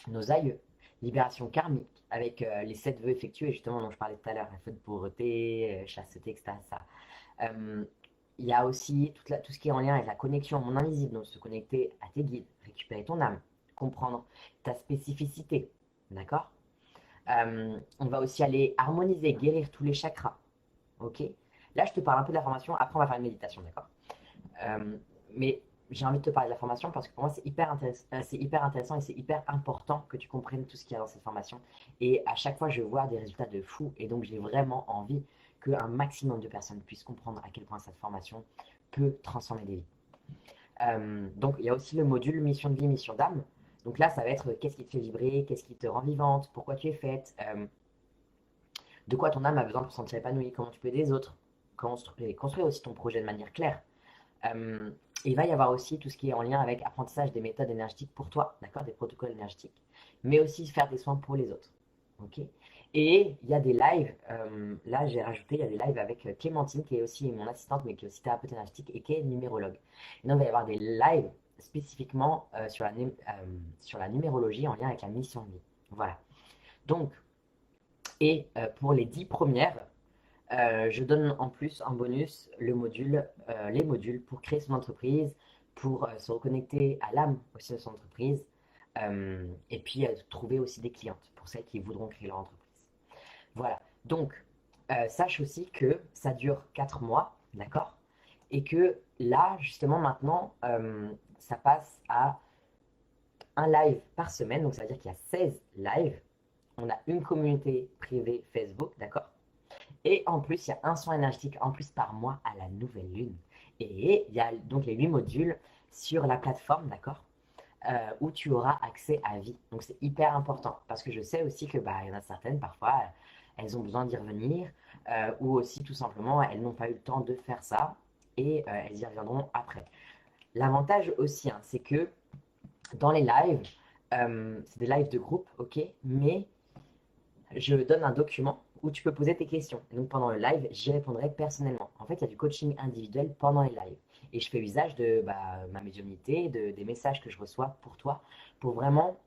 nos aïeux. Libération karmique, avec les 7 vœux effectués, justement, dont je parlais tout à l'heure, les feux de pauvreté, chasteté, etc. Ça. Il y a aussi tout ce qui est en lien avec la connexion au monde invisible, donc se connecter à tes guides, récupérer ton âme, comprendre ta spécificité. D'accord? On va aussi aller harmoniser, guérir tous les chakras. Ok? Là, je te parle un peu de la formation. Après, on va faire une méditation, d'accord? Mais j'ai envie de te parler de la formation parce que pour moi, c'est hyper intéressant et c'est hyper important que tu comprennes tout ce qu'il y a dans cette formation. Et à chaque fois, je vois des résultats de fou. Et donc, j'ai vraiment envie qu'un maximum de personnes puissent comprendre à quel point cette formation peut transformer des vies. Donc, il y a aussi le module mission de vie, mission d'âme. Donc là, ça va être qu'est-ce qui te fait vibrer, qu'est-ce qui te rend vivante, pourquoi tu es faite, de quoi ton âme a besoin pour se sentir épanouie, comment tu peux aider les autres, construire aussi ton projet de manière claire. Euh, il va y avoir aussi tout ce qui est en lien avec apprentissage des méthodes énergétiques pour toi, d'accord, des protocoles énergétiques, mais aussi faire des soins pour les autres. Ok. Et il y a des lives, là j'ai rajouté, il y a des lives avec Clémentine, qui est aussi mon assistante, mais qui est aussi thérapeute énergétique et qui est numérologue. Et donc il va y avoir des lives spécifiquement sur la numérologie en lien avec la mission de vie. Voilà. Donc, et pour les 10 premières, je donne en plus en bonus les modules pour créer son entreprise, pour se reconnecter à l'âme aussi de son entreprise, et puis trouver aussi des clientes pour celles qui voudront créer leur entreprise. Voilà. Donc, sache aussi que ça dure 4 mois, d'accord? Et que là, justement, maintenant, ça passe à un live par semaine. Donc, ça veut dire qu'il y a 16 lives. On a une communauté privée Facebook, d'accord? Et en plus, il y a un soin énergétique en plus par mois à la nouvelle lune. Et il y a donc les 8 modules sur la plateforme, d'accord? Où tu auras accès à vie. Donc c'est hyper important parce que je sais aussi que bah, il y en a certaines parfois, elles ont besoin d'y revenir ou aussi tout simplement elles n'ont pas eu le temps de faire ça et elles y reviendront après. L'avantage aussi, hein, c'est que dans les lives, c'est des lives de groupe, ok, mais je donne un document où tu peux poser tes questions. Et donc pendant le live, j'y répondrai personnellement. En fait, il y a du coaching individuel pendant les lives. Et je fais usage de ma médiumnité, des messages que je reçois pour toi, pour vraiment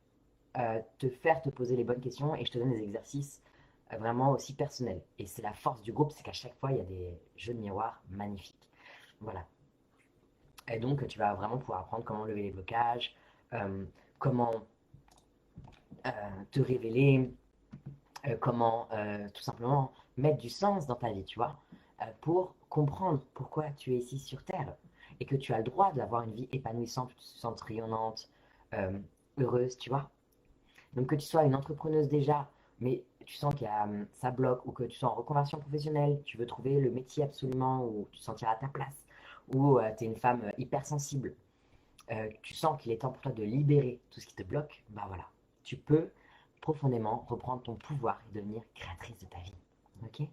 te faire te poser les bonnes questions et je te donne des exercices vraiment aussi personnels. Et c'est la force du groupe, c'est qu'à chaque fois, il y a des jeux de miroir magnifiques. Voilà. Et donc, tu vas vraiment pouvoir apprendre comment lever les blocages, comment euh, te révéler, comment tout simplement mettre du sens dans ta vie, tu vois, pour comprendre pourquoi tu es ici sur Terre et que tu as le droit d'avoir une vie épanouissante, tu te sens rayonnante, euh, heureuse, tu vois. Donc que tu sois une entrepreneuse déjà, mais tu sens qu'il y a, ça bloque, ou que tu sois en reconversion professionnelle, tu veux trouver le métier absolument où tu te sentiras à ta place, ou tu es une femme hypersensible, tu sens qu'il est temps pour toi de libérer tout ce qui te bloque, bah voilà, tu peux profondément reprendre ton pouvoir et devenir créatrice de ta vie. Ok.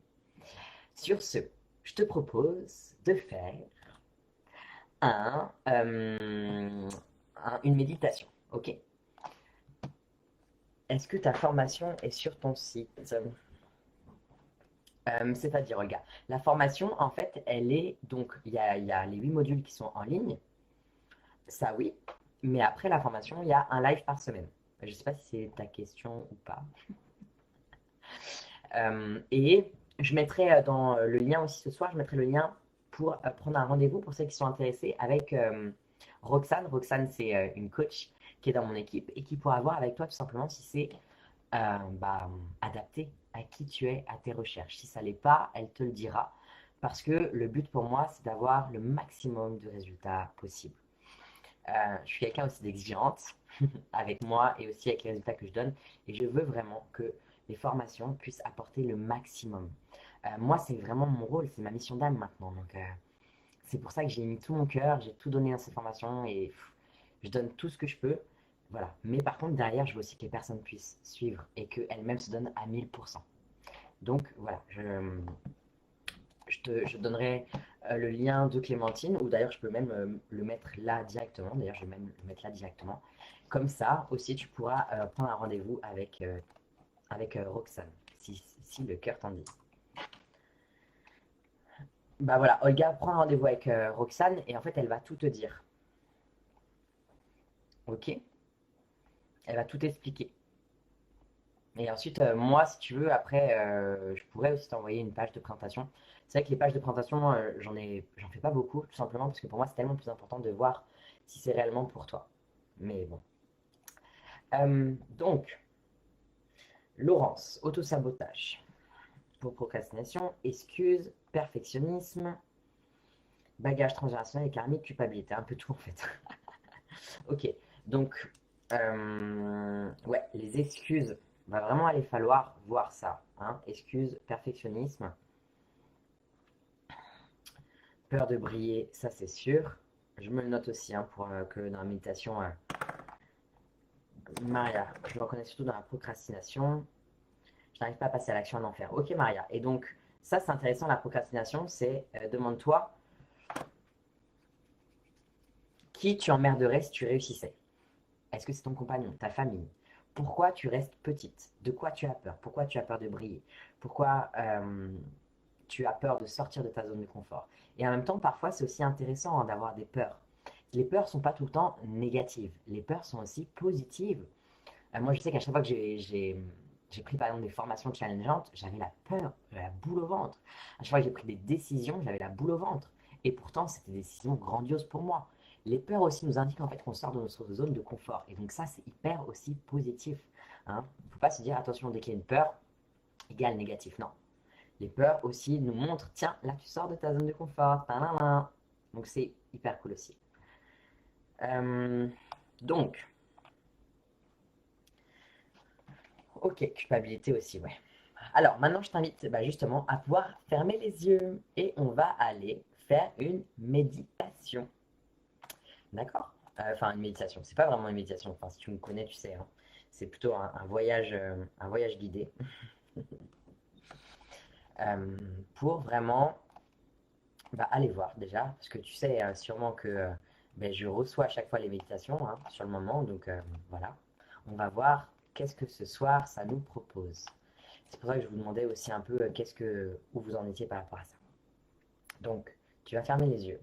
Sur ce, je te propose de faire un, une méditation. Ok. Est-ce que ta formation est sur ton site? C'est-à-dire, regarde, la formation, en fait, elle est donc, il y a les 8 modules qui sont en ligne, ça oui, mais après la formation, il y a un live par semaine. Je ne sais pas si c'est ta question ou pas. Et je mettrai dans le lien aussi ce soir, je mettrai le lien pour prendre un rendez-vous pour ceux qui sont intéressés avec Roxane. Roxane, c'est une coach qui est dans mon équipe et qui pourra voir avec toi tout simplement si c'est bah, adapté à qui tu es, à tes recherches. Si ça l'est pas, elle te le dira. Parce que le but pour moi, c'est d'avoir le maximum de résultats possibles. Je suis quelqu'un aussi d'exigeante avec moi et aussi avec les résultats que je donne. Et je veux vraiment que les formations puissent apporter le maximum. Moi, c'est vraiment mon rôle, c'est ma mission d'âme maintenant. Donc, c'est pour ça que j'ai mis tout mon cœur, j'ai tout donné à cette formation et je donne tout ce que je peux. Voilà. Mais par contre, derrière, je veux aussi que les personnes puissent suivre et qu'elles-mêmes se donnent à 1000%. Donc, voilà, je donnerai le lien de Clémentine, ou d'ailleurs, je peux même le mettre là directement. D'ailleurs, je vais même le mettre là directement. Comme ça, aussi, tu pourras prendre un rendez-vous avec Roxane, si le cœur t'en dit. Bah voilà, Olga prend un rendez-vous avec Roxane et en fait, elle va tout te dire. Ok. Elle va tout expliquer. Et ensuite, moi, si tu veux, après, je pourrais aussi t'envoyer une page de présentation. C'est vrai que les pages de présentation, j'en fais pas beaucoup, tout simplement parce que pour moi, c'est tellement plus important de voir si c'est réellement pour toi. Mais bon. Donc, Laurence, autosabotage, pour procrastination, excuse, perfectionnisme, bagage transgénérationnel et karmique, culpabilité, un peu tout en fait. Ok, donc, ouais, les excuses, va vraiment aller falloir voir ça. Hein. Excuses, perfectionnisme, peur de briller, ça c'est sûr. Je me le note aussi hein, pour que dans la méditation, Maria, je me reconnais surtout dans la procrastination. Je n'arrive pas à passer à l'action en enfer. Ok, Maria. Et donc, ça, c'est intéressant, la procrastination. C'est, demande-toi, qui tu emmerderais si tu réussissais? Est-ce que c'est ton compagnon, ta famille? Pourquoi tu restes petite? De quoi tu as peur? Pourquoi tu as peur de briller? Pourquoi tu as peur de sortir de ta zone de confort? Et en même temps, parfois, c'est aussi intéressant hein, d'avoir des peurs. Les peurs ne sont pas tout le temps négatives. Les peurs sont aussi positives. Moi, je sais qu'à chaque fois que j'ai pris par exemple des formations challengeantes, j'avais la peur, la boule au ventre. À chaque fois que j'ai pris des décisions, j'avais la boule au ventre. Et pourtant, c'était des décisions grandioses pour moi. Les peurs aussi nous indiquent en fait qu'on sort de notre zone de confort. Et donc ça, c'est hyper aussi positif. Hein. Il ne faut pas se dire, attention, dès qu'il y a une peur, égale négatif. Non. Les peurs aussi nous montrent, tiens, là, tu sors de ta zone de confort. Tadam. Donc c'est hyper cool aussi. Euh, donc, ok, culpabilité aussi, ouais. Alors, maintenant, je t'invite bah, justement à pouvoir fermer les yeux et on va aller faire une méditation. D'accord? Enfin, une méditation. C'est pas vraiment une méditation. Enfin, si tu me connais, tu sais. Hein. C'est plutôt un voyage guidé euh, pour vraiment bah, aller voir déjà. Parce que tu sais sûrement que ben, je reçois à chaque fois les méditations hein, sur le moment. Donc, voilà. On va voir qu'est-ce que ce soir ça nous propose. C'est pour ça que je vous demandais aussi un peu où vous en étiez par rapport à ça. Donc, tu vas fermer les yeux.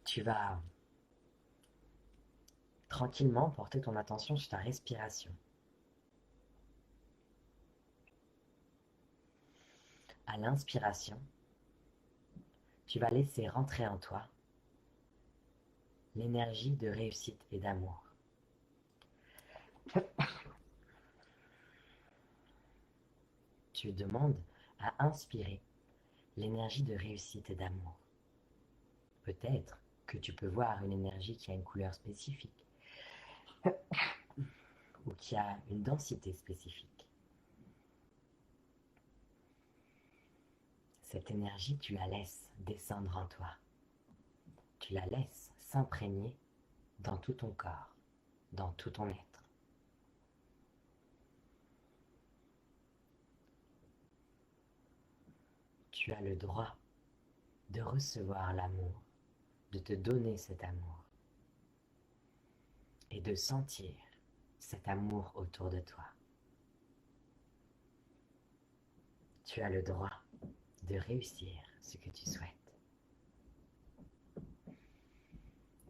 Tu vas tranquillement porter ton attention sur ta respiration. À l'inspiration, tu vas laisser rentrer en toi l'énergie de réussite et d'amour. Tu demandes à inspirer l'énergie de réussite et d'amour. Peut-être que tu peux voir une énergie qui a une couleur spécifique ou qui a une densité spécifique. Cette énergie, tu la laisses descendre en toi. Tu la laisses s'imprégner dans tout ton corps, dans tout ton être. Tu as le droit de recevoir l'amour, de te donner cet amour et de sentir cet amour autour de toi. Tu as le droit de réussir ce que tu souhaites.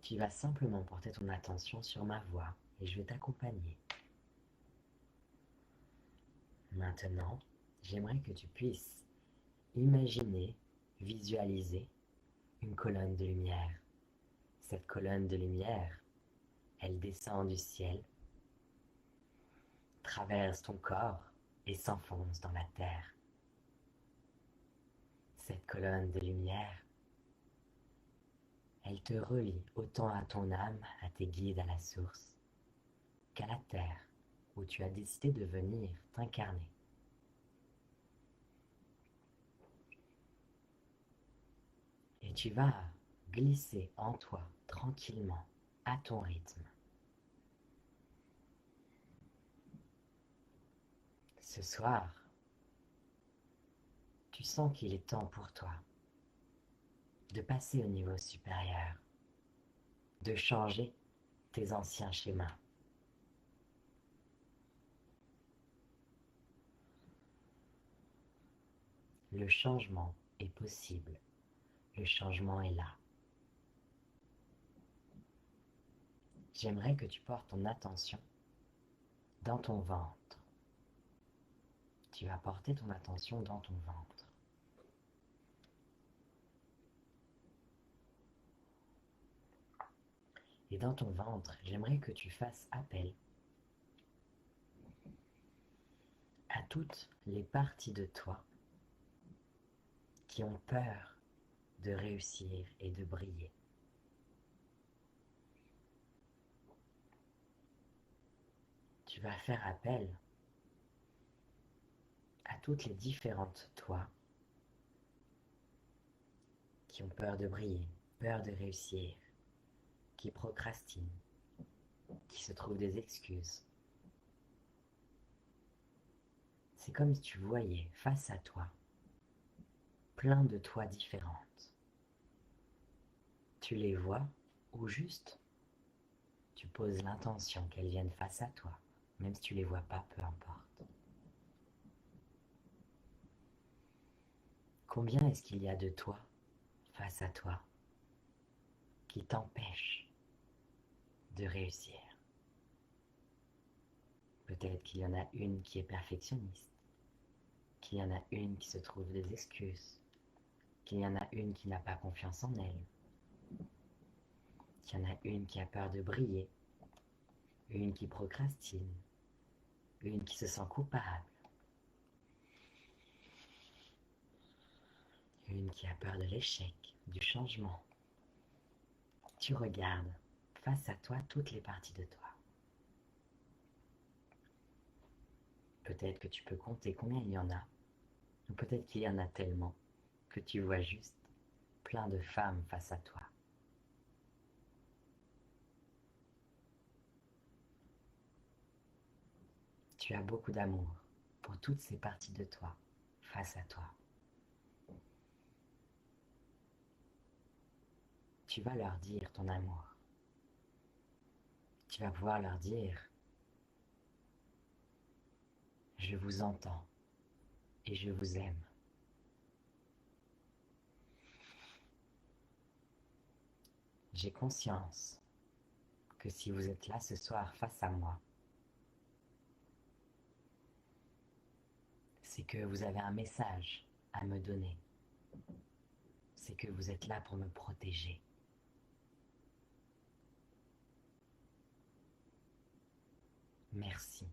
Tu vas simplement porter ton attention sur ma voix et je vais t'accompagner. Maintenant, j'aimerais que tu puisses imaginer, visualiser une colonne de lumière. Cette colonne de lumière, elle descend du ciel, traverse ton corps et s'enfonce dans la terre. Cette colonne de lumière, elle te relie autant à ton âme, à tes guides, à la source, qu'à la terre où tu as décidé de venir t'incarner. Et tu vas glisser en toi tranquillement, à ton rythme. Ce soir, tu sens qu'il est temps pour toi de passer au niveau supérieur, de changer tes anciens schémas. Le changement est possible, le changement est là. J'aimerais que tu portes ton attention dans ton ventre. Tu vas porter ton attention dans ton ventre. Et dans ton ventre, j'aimerais que tu fasses appel à toutes les parties de toi qui ont peur de réussir et de briller. Tu vas faire appel à toutes les différentes toi qui ont peur de briller, peur de réussir, qui procrastine, qui se trouve des excuses. C'est comme si tu voyais face à toi plein de toi différentes. Tu les vois ou juste tu poses l'intention qu'elles viennent face à toi, même si tu les vois pas, peu importe. Combien est-ce qu'il y a de toi face à toi qui t'empêche de réussir? Peut-être qu'il y en a une qui est perfectionniste, qu'il y en a une qui se trouve des excuses, qu'il y en a une qui n'a pas confiance en elle, qu'il y en a une qui a peur de briller, une qui procrastine, une qui se sent coupable, une qui a peur de l'échec, du changement. Tu regardes face à toi toutes les parties de toi. Peut-être que tu peux compter combien il y en a, ou peut-être qu'il y en a tellement que tu vois juste plein de femmes face à toi. Tu as beaucoup d'amour pour toutes ces parties de toi face à toi. Tu vas leur dire ton amour. Tu vas pouvoir leur dire « Je vous entends et je vous aime ». J'ai conscience que si vous êtes là ce soir face à moi, c'est que vous avez un message à me donner. C'est que vous êtes là pour me protéger. Merci.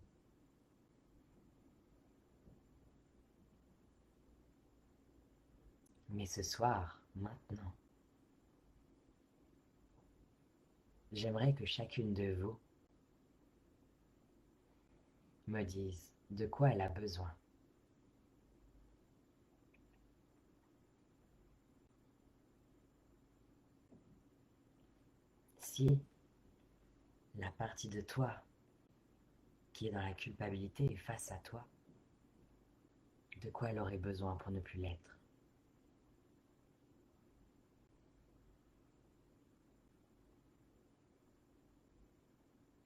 Mais ce soir, maintenant, j'aimerais que chacune de vous me dise de quoi elle a besoin. Si la partie de toi qui est dans la culpabilité est face à toi, de quoi elle aurait besoin pour ne plus l'être?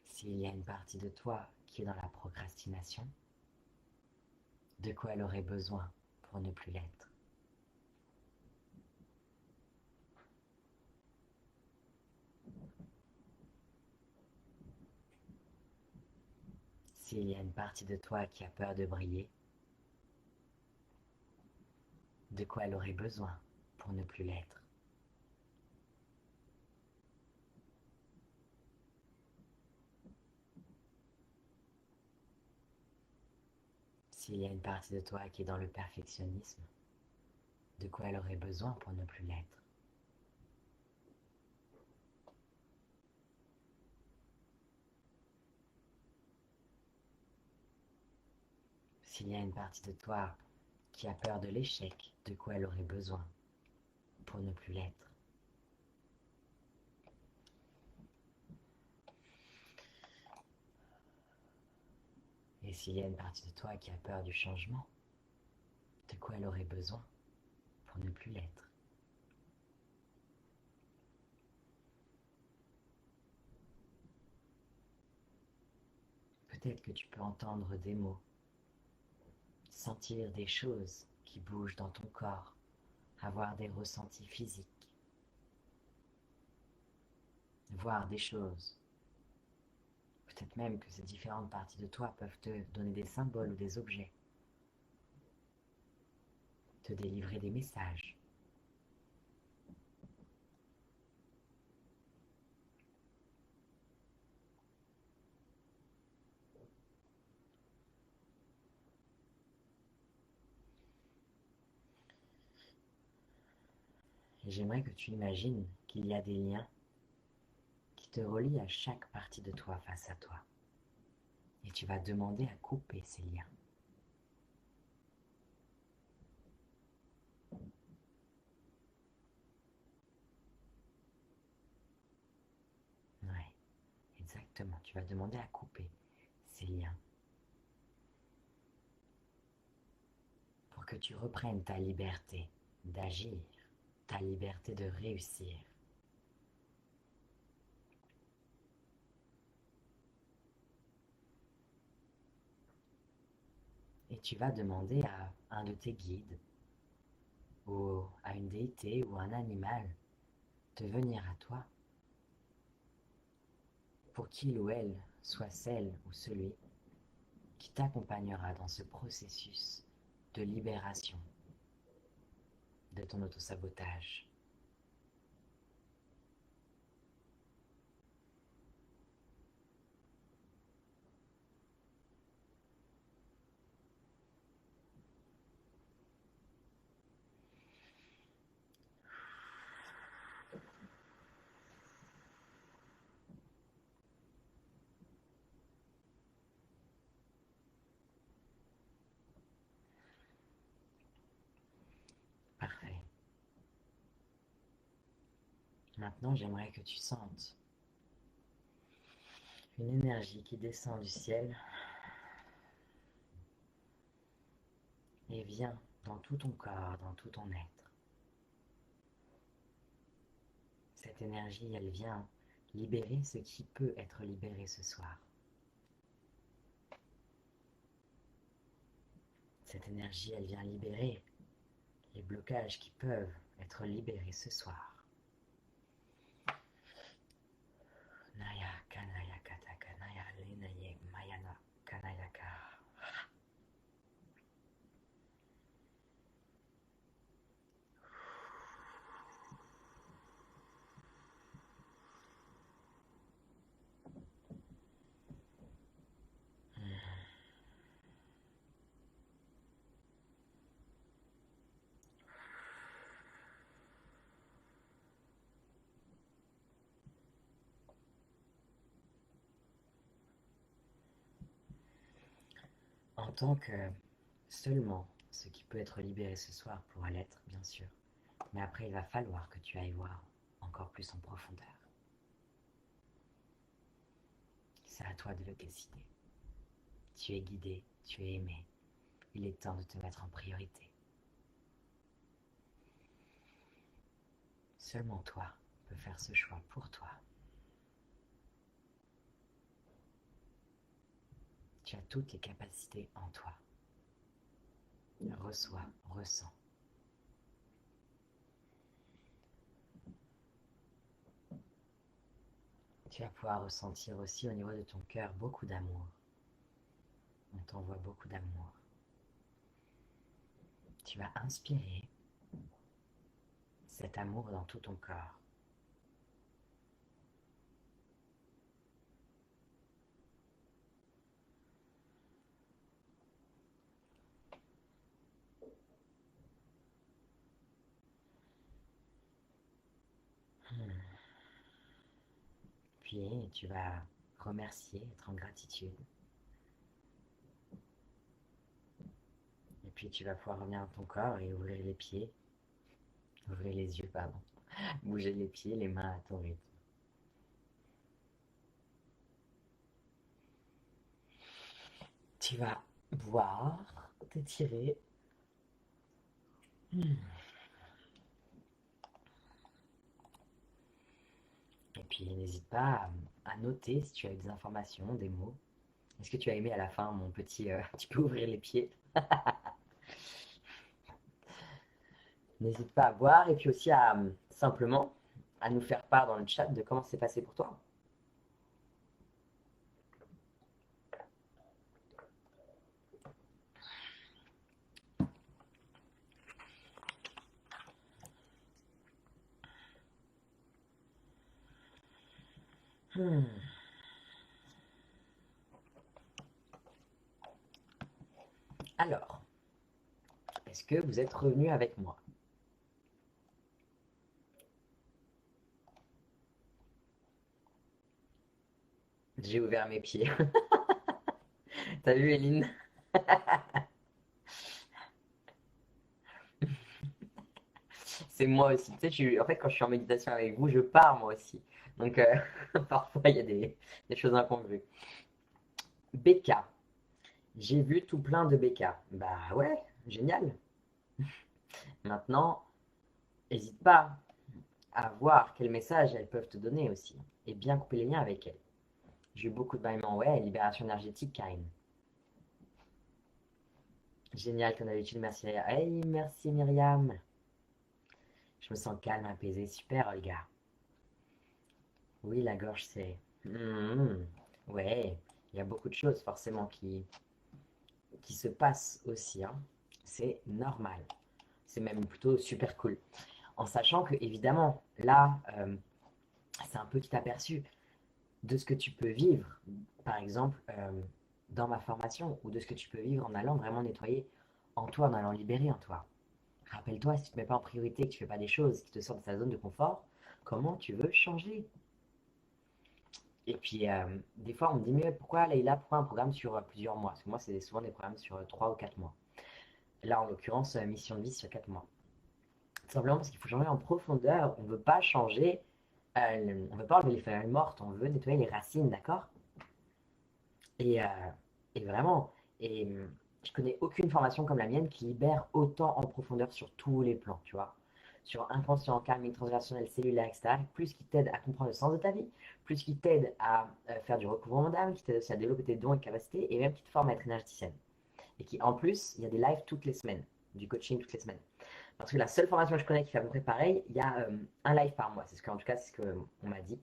S'il y a une partie de toi qui est dans la procrastination, de quoi elle aurait besoin pour ne plus l'être? S'il y a une partie de toi qui a peur de briller, de quoi elle aurait besoin pour ne plus l'être? S'il y a une partie de toi qui est dans le perfectionnisme, de quoi elle aurait besoin pour ne plus l'être? S'il y a une partie de toi qui a peur de l'échec, de quoi elle aurait besoin pour ne plus l'être? Et s'il y a une partie de toi qui a peur du changement, de quoi elle aurait besoin pour ne plus l'être? Peut-être que tu peux entendre des mots, sentir des choses qui bougent dans ton corps, avoir des ressentis physiques, voir des choses. Peut-être même que ces différentes parties de toi peuvent te donner des symboles ou des objets, te délivrer des messages. Et j'aimerais que tu imagines qu'il y a des liens qui te relient à chaque partie de toi face à toi. Et tu vas demander à couper ces liens. Exactement, tu vas demander à couper ces liens pour que tu reprennes ta liberté d'agir, ta liberté de réussir. Et tu vas demander à un de tes guides ou à une déité ou un animal de venir à toi pour qu'il ou elle soit celle ou celui qui t'accompagnera dans ce processus de libération de ton autosabotage. Parfait. Maintenant, j'aimerais que tu sentes une énergie qui descend du ciel et vient dans tout ton corps, dans tout ton être. Cette énergie, elle vient libérer ce qui peut être libéré ce soir. Cette énergie, elle vient libérer les blocages qui peuvent être libérés ce soir. Naya Kanaya Katakanaya Lenaye Mayana Kanayaka. En tant que seulement ce qui peut être libéré ce soir pourra l'être, bien sûr. Mais après, il va falloir que tu ailles voir encore plus en profondeur. C'est à toi de le décider. Tu es guidé, tu es aimé. Il est temps de te mettre en priorité. Seulement toi peux faire ce choix pour toi. Tu as toutes les capacités en toi. Reçois, ressens. Tu vas pouvoir ressentir aussi au niveau de ton cœur beaucoup d'amour. On t'envoie beaucoup d'amour. Tu vas inspirer cet amour dans tout ton corps. Puis tu vas remercier, être en gratitude. Et puis tu vas pouvoir revenir dans ton corps et ouvrir les pieds. Ouvrir les yeux, pardon. Bouger les pieds, les mains à ton rythme. Tu vas boire, t'étirer. Et puis n'hésite pas à noter si tu as des informations, des mots. Est-ce que tu as aimé à la fin mon petit tu peux ouvrir les pieds? N'hésite pas à boire et puis aussi à simplement à nous faire part dans le chat de comment c'est passé pour toi. Alors, est-ce que vous êtes revenu avec moi? J'ai ouvert mes pieds. T'as vu, Eline? C'est moi aussi. Tu sais, en fait, quand je suis en méditation avec vous, je pars moi aussi. Donc, parfois, il y a des choses incongrues. BK. J'ai vu tout plein de BK. Bah ouais, génial. Maintenant, n'hésite pas à voir quel message elles peuvent te donner aussi. Et bien couper les liens avec elles. J'ai eu beaucoup de bâillements, ouais, libération énergétique, Karine. Génial ton habitude, merci. Hey, merci Myriam. Je me sens calme, apaisé. Super, Olga. Oui, la gorge, c'est. Ouais, il y a beaucoup de choses forcément qui se passent aussi, hein. C'est normal. C'est même plutôt super cool. En sachant que, évidemment, là, c'est un petit aperçu de ce que tu peux vivre, par exemple, dans ma formation, ou de ce que tu peux vivre en allant vraiment nettoyer en toi, en allant libérer en toi. Rappelle-toi, si tu ne te mets pas en priorité, que tu ne fais pas des choses qui te sortent de ta zone de confort, comment tu veux changer? Et puis, des fois, on me dit, mais pourquoi Leïla, pourquoi un programme sur plusieurs mois? Parce que moi, c'est souvent des programmes sur 3 ou 4 mois. Là, en l'occurrence, mission de vie sur 4 mois. Tout simplement parce qu'il faut changer en profondeur. On ne veut pas changer, on ne veut pas enlever les feuilles mortes, on veut nettoyer les racines, d'accord? Et, euh, et vraiment, et je connais aucune formation comme la mienne qui libère autant en profondeur sur tous les plans, tu vois. Sur inconscient, karmique, transversationnel, cellulaire, etc. Plus qui t'aide à comprendre le sens de ta vie, plus qui t'aide à faire du recouvrement d'âme, qui t'aide aussi à développer tes dons et capacités, et même qui te forme à être énergéticienne. Et qui, en plus, il y a des lives toutes les semaines, du coaching toutes les semaines. Parce que la seule formation que je connais qui fait à peu près pareil, il y a un live par mois. C'est ce que, en tout cas, c'est ce qu'on m'a dit.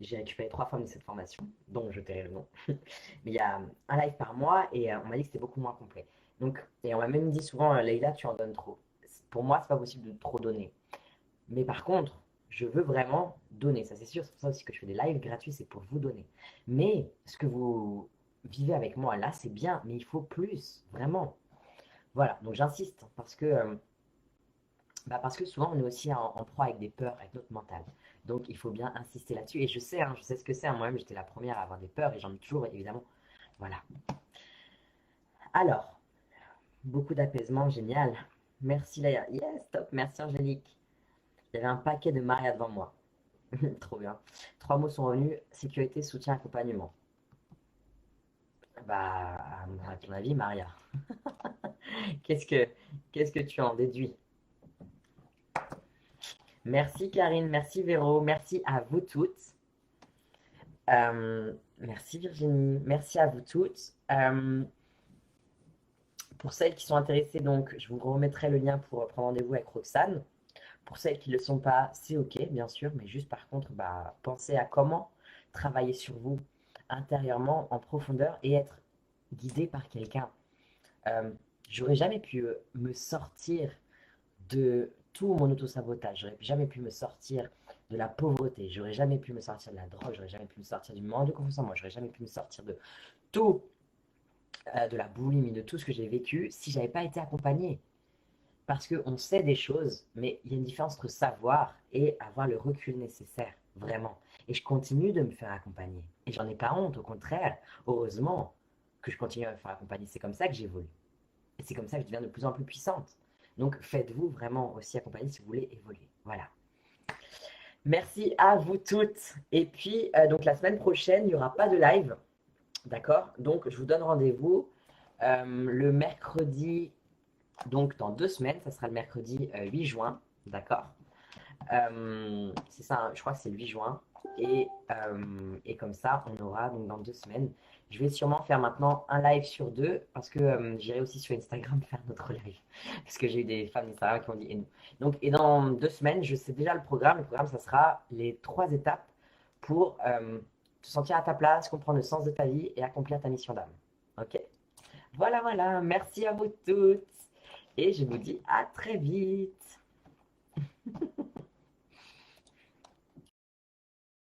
J'ai récupéré 3 fois de cette formation, dont je tairai le nom. Mais il y a un live par mois et on m'a dit que c'était beaucoup moins complet. Donc, et on m'a même dit souvent, Leïla, tu en donnes trop. Pour moi, c'est pas possible de trop donner. Mais par contre, je veux vraiment donner, ça c'est sûr. C'est pour ça aussi que je fais des lives gratuits, c'est pour vous donner. Mais ce que vous vivez avec moi là, c'est bien, mais il faut plus, vraiment. Voilà, donc j'insiste parce que souvent on est aussi en proie avec des peurs, avec notre mental. Donc il faut bien insister là-dessus. Et je sais, hein, je sais ce que c'est, hein. Moi-même j'étais la première à avoir des peurs et j'en ai toujours évidemment. Voilà. Alors, beaucoup d'apaisement, génial. Merci Laïa. Yes, top, merci Angélique. Il y avait un paquet de Maria devant moi. Trop bien. 3 mots sont revenus, sécurité, soutien, accompagnement. Bah, à ton avis, Maria, qu'est-ce que, qu'est-ce que tu en déduis? Merci Karine, merci Véro, merci à vous toutes. Merci Virginie, merci à vous toutes. Pour celles qui sont intéressées, donc, je vous remettrai le lien pour prendre rendez-vous avec Roxane. Pour celles qui ne le sont pas, c'est OK, bien sûr, mais juste par contre, bah, pensez à comment travailler sur vous intérieurement, en profondeur, et être guidé par quelqu'un. Euh, J'aurais jamais pu me sortir de tout mon autosabotage, j'aurais jamais pu me sortir de la pauvreté, j'aurais jamais pu me sortir de la drogue, j'aurais jamais pu me sortir du manque de confiance en moi, j'aurais jamais pu me sortir de tout, de la boulimie, de tout ce que j'ai vécu si j'avais pas été accompagné. Parce qu'on sait des choses, mais il y a une différence entre savoir et avoir le recul nécessaire, vraiment. Et je continue de me faire accompagner. Et j'en ai pas honte, au contraire, heureusement que je continue à me faire accompagner. C'est comme ça que j'évolue. Et c'est comme ça que je deviens de plus en plus puissante. Donc faites-vous vraiment aussi accompagner si vous voulez évoluer. Voilà. Merci à vous toutes. Et puis, donc la semaine prochaine, il n'y aura pas de live. D'accord? Donc, je vous donne rendez-vous le mercredi, donc dans 2 semaines, ça sera le mercredi 8 juin. D'accord? C'est ça, hein, je crois que c'est le 8 juin. Et comme ça, on aura donc dans 2 semaines. Je vais sûrement faire maintenant un live sur 2 parce que j'irai aussi sur Instagram faire notre live. Parce que j'ai eu des femmes d'Instagram qui ont dit et nous. Donc, et dans 2 semaines, je sais déjà le programme. Le programme, ça sera les 3 étapes pour te sentir à ta place, comprendre le sens de ta vie et accomplir ta mission d'âme. Ok? Voilà, voilà. Merci à vous toutes. Et je vous dis à très vite.